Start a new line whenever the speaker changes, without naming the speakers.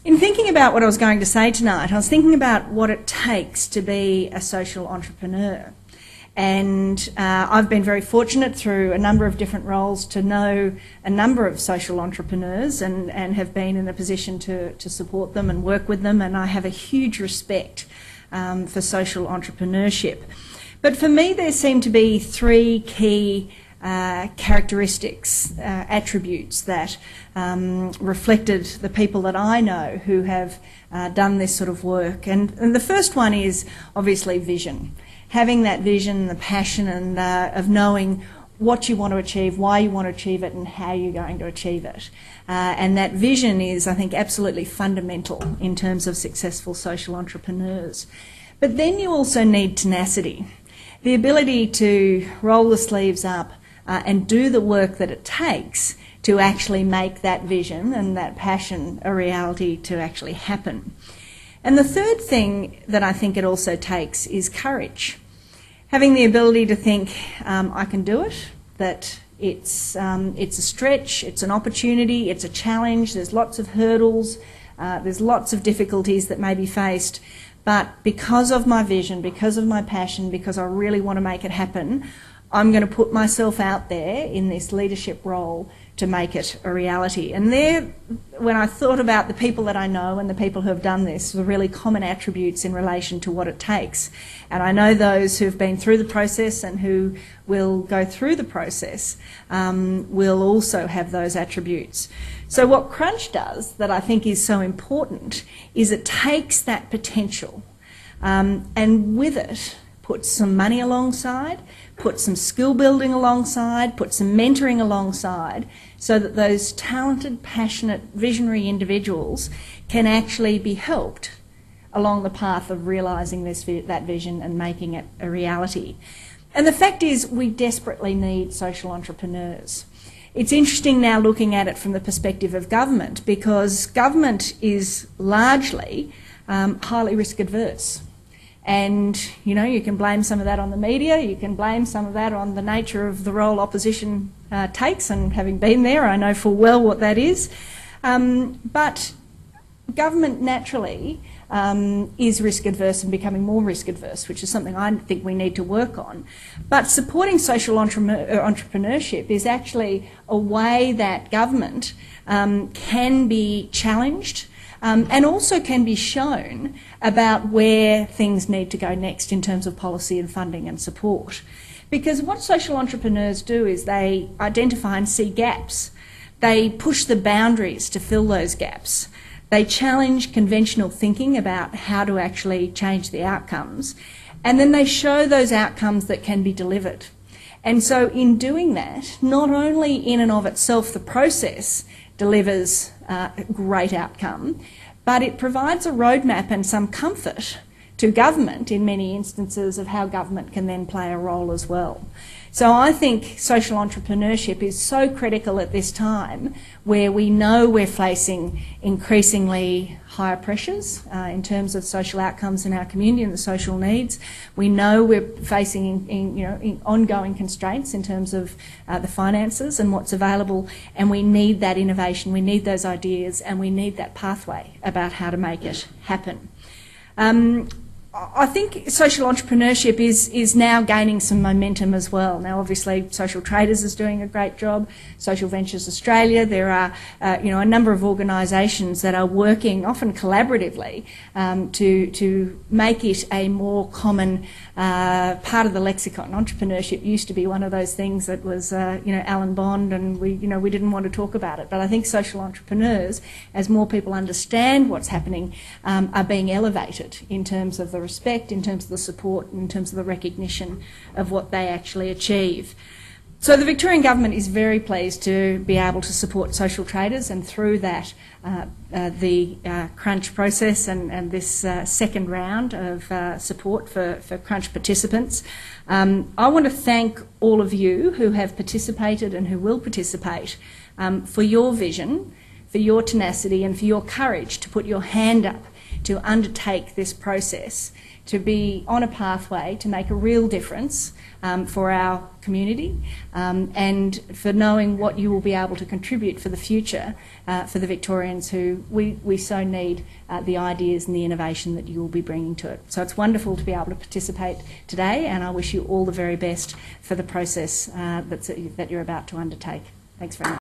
In thinking about what I was going to say tonight, I was thinking about what it takes to be a social entrepreneur. And I've been very fortunate through a number of different roles to know a number of social entrepreneurs and have been in a position to support them and work with them, and I have a huge respect for social entrepreneurship. But for me there seem to be three key characteristics, attributes that reflected the people that I know who have done this sort of work. And the first one is obviously vision. Having that vision, the passion and of knowing what you want to achieve, why you want to achieve it and how you're going to achieve it. And that vision is, I think, absolutely fundamental in terms of successful social entrepreneurs. But then you also need tenacity. The ability to roll the sleeves up and do the work that it takes to actually make that vision and that passion a reality to actually happen. And the third thing that I think it also takes is courage. Having the ability to think, I can do it, that it's a stretch, it's an opportunity, it's a challenge, there's lots of hurdles, there's lots of difficulties that may be faced, but because of my vision, because of my passion, because I really want to make it happen, I'm going to put myself out there in this leadership role to make it a reality. And there, when I thought about the people that I know and the people who have done this, were really common attributes in relation to what it takes. And I know those who have been through the process and who will go through the process will also have those attributes. So what Crunch does that I think is so important is it takes that potential and with it puts some money alongside, put some skill building alongside, put some mentoring alongside, so that those talented, passionate, visionary individuals can actually be helped along the path of realising that vision and making it a reality. And the fact is, we desperately need social entrepreneurs. It's interesting now looking at it from the perspective of government, because government is largely highly risk adverse. And, you know, you can blame some of that on the media, you can blame some of that on the nature of the role opposition takes, and having been there, I know full well what that is. But government naturally is risk adverse and becoming more risk adverse, which is something I think we need to work on. But supporting social entrepreneurship is actually a way that government can be challenged and also can be shown about where things need to go next in terms of policy and funding and support. Because what social entrepreneurs do is they identify and see gaps. They push the boundaries to fill those gaps. They challenge conventional thinking about how to actually change the outcomes, and then they show those outcomes that can be delivered. And so in doing that, not only in and of itself the process delivers a great outcome, but it provides a roadmap and some comfort to government in many instances of how government can then play a role as well. So I think social entrepreneurship is so critical at this time, where we know we're facing increasingly higher pressures in terms of social outcomes in our community and the social needs. We know we're facing ongoing constraints in terms of the finances and what's available, and we need that innovation, we need those ideas, and we need that pathway about how to make it happen. I think social entrepreneurship is now gaining some momentum as well. Now, obviously, Social Traders is doing a great job. Social Ventures Australia. There are, a number of organisations that are working, often collaboratively, to make it a more common part of the lexicon. Entrepreneurship used to be one of those things that was, Alan Bond, and we didn't want to talk about it. But I think social entrepreneurs, as more people understand what's happening, are being elevated in terms of the respect, in terms of the support, in terms of the recognition of what they actually achieve. So the Victorian Government is very pleased to be able to support social traders, and through that the Crunch process and this second round of support for Crunch participants. I want to thank all of you who have participated and who will participate for your vision, for your tenacity and for your courage to put your hand up to undertake this process, to be on a pathway to make a real difference for our community, and for knowing what you will be able to contribute for the future for the Victorians who we so need the ideas and the innovation that you will be bringing to it. So it's wonderful to be able to participate today, and I wish you all the very best for the process that you're about to undertake. Thanks very much.